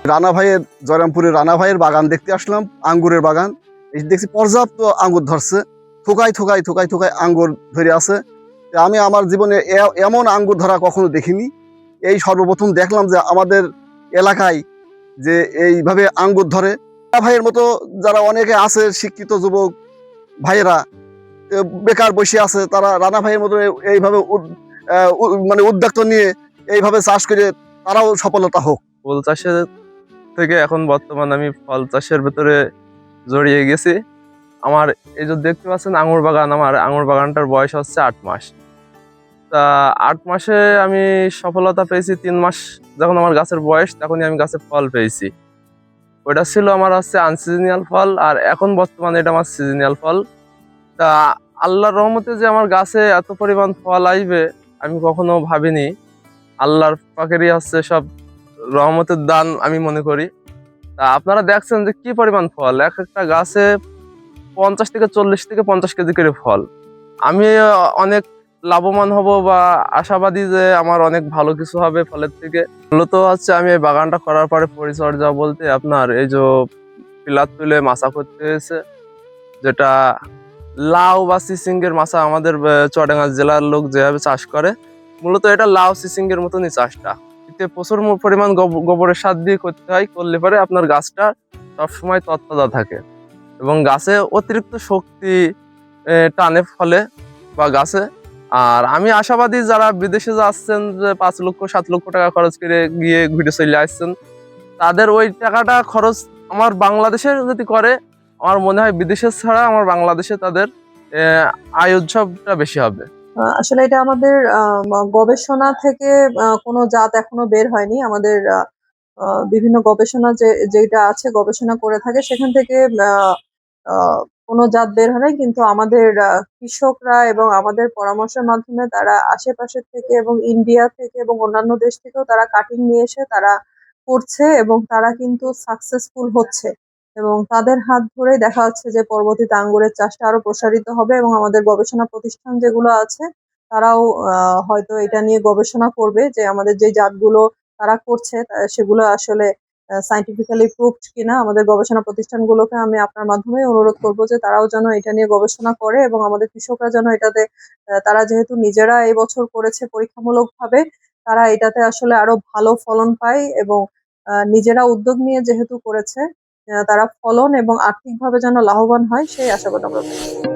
রানা ভাইয়ের জয়রামপুরের রানা ভাইয়ের বাগান দেখতে আসলাম, আঙ্গুরের বাগান। এই দেখছি পর্যাপ্ত আঙ্গুর ধরছে, থোকায় থোকায় থোকায় থোকায় আঙ্গুর ধরে আছে। আমি আমার জীবনে এমন আঙ্গুর ধরা কখনো দেখিনি। এই সর্বপ্রথম দেখলাম যে আমাদের এলাকায় যে এইভাবে আঙ্গুর ধরে। রানা ভাইয়ের মতো যারা অনেকে আছে শিক্ষিত যুবক ভাইয়েরা বেকার বসে আছে, তারা রানা ভাইয়ের মতো এইভাবে মানে উদ্যোক্তা নিয়ে এইভাবে চাষ করে তারাও সফলতা হোক। ফুল চাষের থেকে এখন বর্তমান আমি ফল চাষের ভেতরে জড়িয়ে গেছি। আমার এই যে দেখতে পাচ্ছেন আঙুর বাগান, আমার আঙুর বাগানটার বয়স হচ্ছে 8 মাস। তা 8 মাসে আমি সফলতা পেয়েছি। 3 মাস যখন আমার গাছের বয়স, তখনই আমি গাছে ফল পেয়েছি। ওইটা ছিল আমার হচ্ছে আনসিজনাল ফল, আর এখন বর্তমানে এটা আমার সিজনাল ফল। তা আল্লাহর রহমতে যে আমার গাছে এত পরিমাণ ফল আসবে আমি কখনো ভাবিনি। আল্লাহর পাকেরই হচ্ছে সব রহমতের দান আমি মনে করি। তা আপনারা দেখছেন যে কি পরিমাণ ফল, এক একটা গাছে 50 থেকে 40 থেকে 50 কেজি করে ফল। আমি অনেক লাভবান হব বা আশাবাদী যে আমার অনেক ভালো কিছু হবে ফলের থেকে। মূলত হচ্ছে আমি এই বাগানটা করার পরে পরিচর্যা বলতে আপনার এই যে পিলার তুলে মাচা করতে হয়েছে, যেটা লাউ বা সিসিঙ্গের মাচা আমাদের চুয়াডাঙ্গা জেলার লোক যেভাবে চাষ করে, মূলত এটা লাউ সিসিঙ্গের মতনই চাষটা। এতে প্রচুর পরিমাণ গোবরের সার দিয়ে করতে হয়, করলে পরে আপনার গাছটা সবসময় তত্তাজা থাকে এবং গাছে অতিরিক্ত শক্তি টানে ফলে বা গাছে। আর আমি আশাবাদী যারা বিদেশে যাচ্ছেন, যে 5 লক্ষ 7 লক্ষ টাকা খরচ করে গিয়ে ঘুরে চলে আসছেন, তাদের ওই টাকাটা খরচ আমার বাংলাদেশে যদি করে, আমার মনে হয় বিদেশের ছাড়া আমার বাংলাদেশে তাদের আয় উৎসবটা বেশি হবে। আসলে এটা আমাদের গবেষণা থেকে কোনো জাত এখনো বের হয়নি। আমাদের বিভিন্ন গবেষণা যেটা আছে, গবেষণা করে থাকে, সেখান থেকে কোনো জাত বের হয় নাই। কিন্তু আমাদের কৃষকরা এবং আমাদের পরামর্শের মাধ্যমে তারা আশেপাশের থেকে এবং ইন্ডিয়া থেকে এবং অন্যান্য দেশ থেকেও তারা কাটিং নিয়ে এসে তারা করছে এবং তারা কিন্তু সাকসেসফুল হচ্ছে। এবং তাদের হাত ধরেই দেখা যাচ্ছে যে পরবর্তীতে আঙ্গুরের চাষটা আরো প্রসারিত হবে এবং আমাদের গবেষণা প্রতিষ্ঠান যেগুলো আছে তারাও হয়তো এটা নিয়ে গবেষণা করবে যে আমাদের যে জাতগুলো তারা করছে সেগুলো আসলে সায়েন্টিফিক্যালি প্রুভড কিনা। আমাদের গবেষণা প্রতিষ্ঠানগুলোকে আমি আপনার মাধ্যমে অনুরোধ করব যে তারাও যেন এটা নিয়ে গবেষণা করে এবং আমাদের কৃষকরা যেন এটাতে তারা যেহেতু নিজেরা এই বছর করেছে পরীক্ষামূলকভাবে, তারা এটাতে আসলে আরো ভালো ফলন পায় এবং নিজেরা উদ্যোগ নিয়ে যেহেতু করেছে, তারা ফলন এবং আর্থিকভাবে যেন লাভবান হয় সেই আশাবাদ আমরা করি।